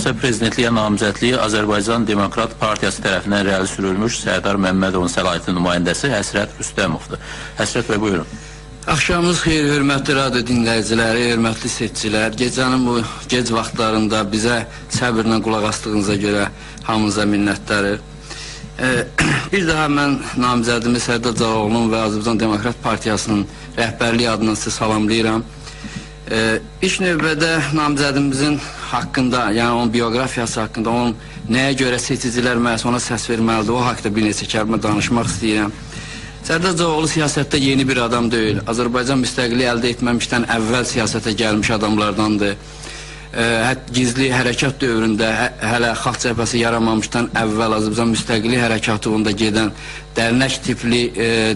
Fransa prezidentliyə namizədliyi Azərbaycan Demokrat Partiyası tərəfindən irəli sürülmüş Sərdar Məmmədovun səlahiyyətli nümayəndəsi Həsrət Rüstəmovdur. Həsrət bəy, buyurun. Axşamınız xeyir, hörmətli radio dinləyiciləri, hörmətli seçicilər. Gecənin bu gec vaxtlarında bizə səbirlə qulaq asdığınıza görə hamınıza minnətdarıq. Bir daha mən namizədimiz Sərdar Cavaoğlu'nun və Azərbaycan Demokrat Partiyasının rəhbərliyi adına sizə salamlayıram. İlk növbədə namizədimizin haqqında, yəni onun biyografiyası haqqında, onun nəyə görə seçicilər məhz ona səs verməlidir, o haqda bir neçə kəlmə danışmaq istəyirəm. Sərdar Cavaoğlu siyasətdə yeni bir adam deyil. Azərbaycan müstəqilliyi əldə etməmişdən əvvəl siyasətə gəlmiş adamlardandır. Gizli hərəkat dövründə, hələ xalq cəbhəsi yaranmamışdan əvvəl Azərbaycan müstəqilliyi hərəkatında gedən dərnək tipli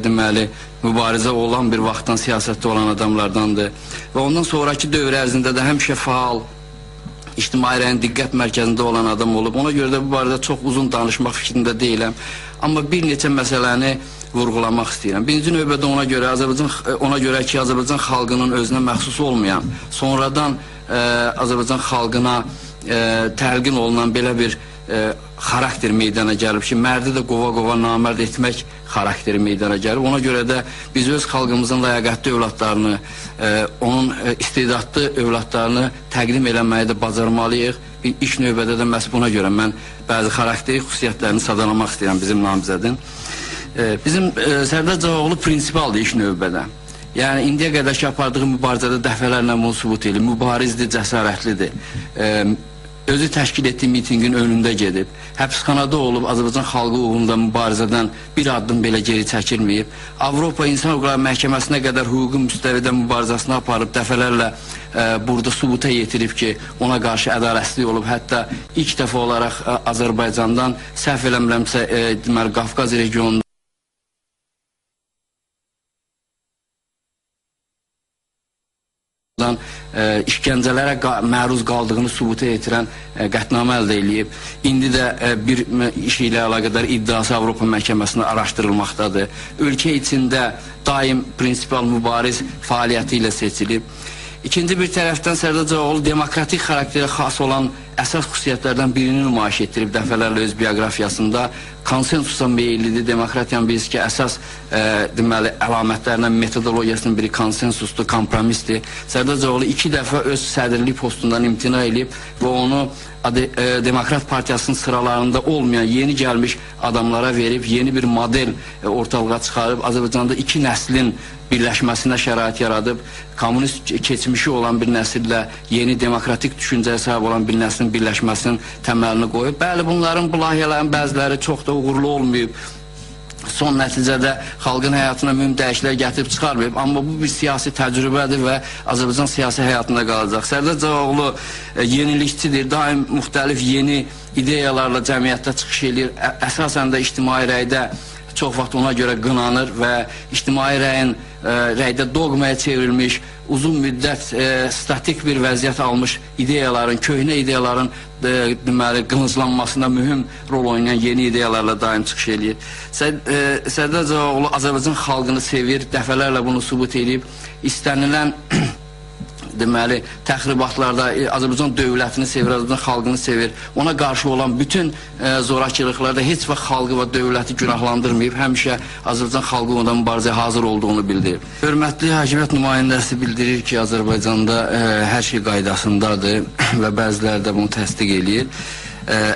deməli mübarizə olan bir vaxtdan siyasətdə olan adamlardandır. Və ondan sonraki dövr ərzində də həmişə faal, ictimai rəyin diqqət mərkəzində olan adam olub. Ona görə də bu barədə çox uzun danışmaq fikrində deyiləm. Amma bir neçə məsələni vurğulamaq istəyirəm. Birinci növbədə ona görə ki, Azərbaycan xalqının özünə məxsus olmayan, sonradan Azərbaycan xalqına təlqin olunan belə bir xarakter meydana gəlib ki, mərdi də qova-qova namərd etmək xarakteri meydana gəlib. Ona görə də biz öz xalqımızın ləyaqətli övladlarını, onun istedadlı övladlarını təqdim eləməyi də bacarmalıyıq. İlk növbədə də məhz buna görə mən bəzi xarakteri xüsusiyyətlərini sadalamaq istəyirəm bizim namizədin. Bizim Sərdar Cavaoğlu prinsipaldır ilk növbədə. Yəni, indiyə qədər ki, apardığı mübarizədə dəfələrlə bunu sübut edir. Mübarizdir, cəsarətlidir. Özü təşkil etdiyi mitingin önündə gedib. Həbsxanada olub, Azərbaycan xalqı uğrunda mübarizədən bir addım belə geri çəkilməyib. Avropa İnsan Hüquqları Məhkəməsinə qədər hüququn müstəvidə mübarizəsini aparıb, dəfələrlə burada sübuta yetirib ki, ona qarşı ədalətsizlik olub. Hətta ilk dəfə olaraq Azərbaycandan səhv eləmirəmsə, deməli, Qafqaz regionunda işgəncələrə məruz qaldığını sübuta yetirən qətnamə əldə edib. İndi də bir iş ilə əlaqədar iddiası Avropa məhkəməsində araşdırılmaqdadır. Ölkə içində daim prinsipal mübariz fəaliyyəti ilə seçilib. İkinci bir tərəfdən Sərdar Cavaoğlu demokratik xarakterə xas olan əsas xüsusiyyətlərdən birini nümayiş etdirib dəfələrlə öz bioqrafiyasında. Konsensusa meyillidir. Demokratiyanın biz ki, əsas deməli, əlamətlərindən metodologiyasının biri konsensusdur, kompromisdir. Sərdar Cavaoğlu 2 dəfə öz sədrlik postundan imtina edib və onu Demokrat Partiyasının sıralarında olmayan yeni gəlmiş adamlara verib, yeni bir model ortalığa çıxarıb, Azərbaycanda 2 nəslin birləşməsinə şərait yaradıb, kommunist keçmişi olan bir nəsillə yeni demokratik düşüncəyə sahib olan bir nəslin birləşməsinin təməlini qoyub. Bəli, bunların bu layihələrin bəziləri çox da uğurlu olmayıb. Son nəticədə xalqın həyatına mühüm dəyişikliklər gətirib çıxarmayıb. Amma bu bir siyasi təcrübədir və Azərbaycan siyasi həyatında qalacaq. Sərdar Cavaoğlu yenilikçidir, daim müxtəlif yeni ideyalarla cəmiyyətdə çıxış edir. Əsasən də ictimai rəydə çox vaxt ona görə qınanır və ictimai rəydə doqmaya çevrilmiş, uzun müddət statik bir vəziyyət almış ideyaların, köhnə ideyaların deməli, qılınclanmasında mühüm rol oynayan yeni ideyalarla daim çıxış edir. Sərdar Cavaoğlu Azərbaycan xalqını sevir, dəfələrlə bunu sübut edib. İstənilən deməli, təxribatlarda Azərbaycan dövlətini sevir, Azərbaycan xalqını sevir. Ona qarşı olan bütün zorakılıqlarda heç vaxt xalqı və dövləti günahlandırmayıb. Həmişə Azərbaycan xalqı ondan mübarizəyə hazır olduğunu bildirir. Hörmətli hakimiyyət nümayəndəsi bildirir ki, Azərbaycanda hər şey qaydasındadır və bəziləri də bunu təsdiq eləyir.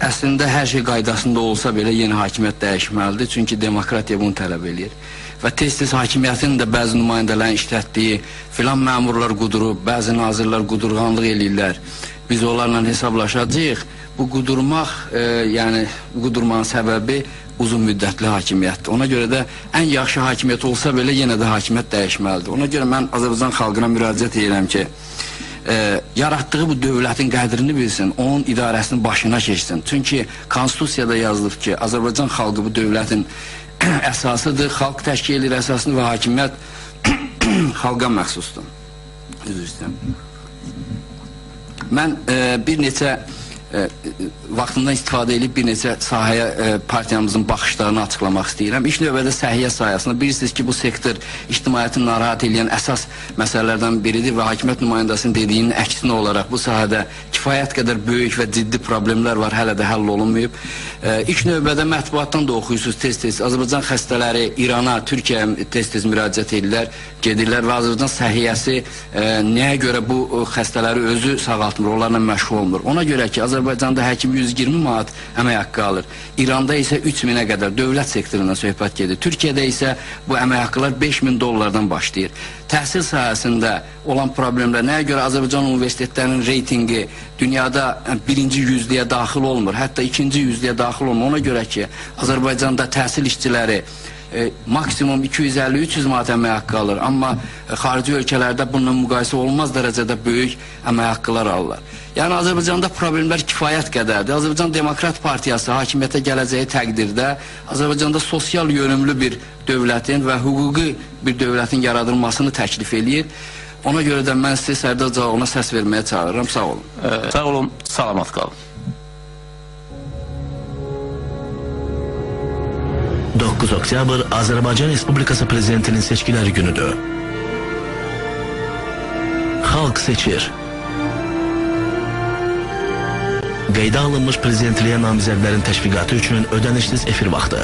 Əslində hər şey qaydasında olsa belə yeni hakimiyyət dəyişməlidir. Çünki demokratiya bunu tələb eləyir. Və tez-tez hakimiyyətin də bəzi nümayəndələrin işlətdiyi filan məmurlar qudurub, bəzi nazirlər qudurğanlıq eləyirlər. Biz onlarla hesablaşacağıq. Bu qudurmaq, yəni qudurmanın səbəbi uzun müddətli hakimiyyətdir. Ona görə də ən yaxşı hakimiyyət olsa belə yenə də hakimiyyət dəyişməlidir. Ona görə mən Azərbaycan xalqına müraciət edirəm ki, yaratdığı bu dövlətin qədrini bilsin, onun idarəsinin başına keçsin. Çünki konstitusiyada yazılıb ki, Azərbaycan xalqı bu dövlətin əsasıdır, xalq təşkil edir əsasını və hakimiyyət xalqa məxsusdur. Üzr istəyirəm. Mən bir neçə vaxtından istifadə edib bir neçə sahəyə partiyamızın baxışlarını açıqlamaq istəyirəm. İlk növbədə səhiyyə sahəsində bilirsiniz ki, bu sektor ictimaiyyəti narahat edən əsas məsələlərdən biridir və hakimiyyət nümayəndəsinin dediyinin əksinə olaraq bu sahədə kifayət qədər böyük və ciddi problemlər var, hələ də həll olunmayıb. İlk növbədə mətbuatdan da oxuyursunuz tez-tez. Azərbaycan xəstələri İrana, Türkiyəyə tez-tez müraciət gedirlər və Azərbaycan səhiyyəsi nəyə görə bu xəstələri özü sağaltmır, onlarla məşğul olmur. Ona görə ki, Azərbaycanda həkim 120 manat əmək haqqı alır. İranda isə 3000-ə qədər dövlət sektorundan söhbət gedir. Türkiyədə isə bu əmək haqqılar 5000 dollardan başlayır. Təhsil sahəsində olan problemlər nəyə görə Azərbaycan universitetlərinin reytingi dünyada birinci yüzlüyə daxil olmur, hətta ikinci yüzlüyə daxil olmur. Ona görə ki, Azərbaycanda təhsil işçiləri maksimum 250-300 manat əmək haqqı alır, amma xarici ölkələrdə bununla müqayisə olmaz dərəcədə böyük əmək haqqılar alırlar. Yəni Azərbaycanda problemlər kifayət qədərdir. Azərbaycan Demokrat Partiyası hakimiyyətə gələcəyi təqdirdə Azərbaycanda sosial yönümlü bir dövlətin və hüquqi bir dövlətin yaradılmasını təklif eləyir. Ona görə də mən sizi Sərdar Cavağona səs verməyə çağırıram. Sağ olun. Sağ olun, salamat qalın. 9 oktyabr Azərbaycan Respublikası Prezidentinin seçkiləri günüdür. Xalq seçir. Qeydə alınmış prezidentliyə namizədlərin təşviqatı üçün ödənişsiz efir vaxtı.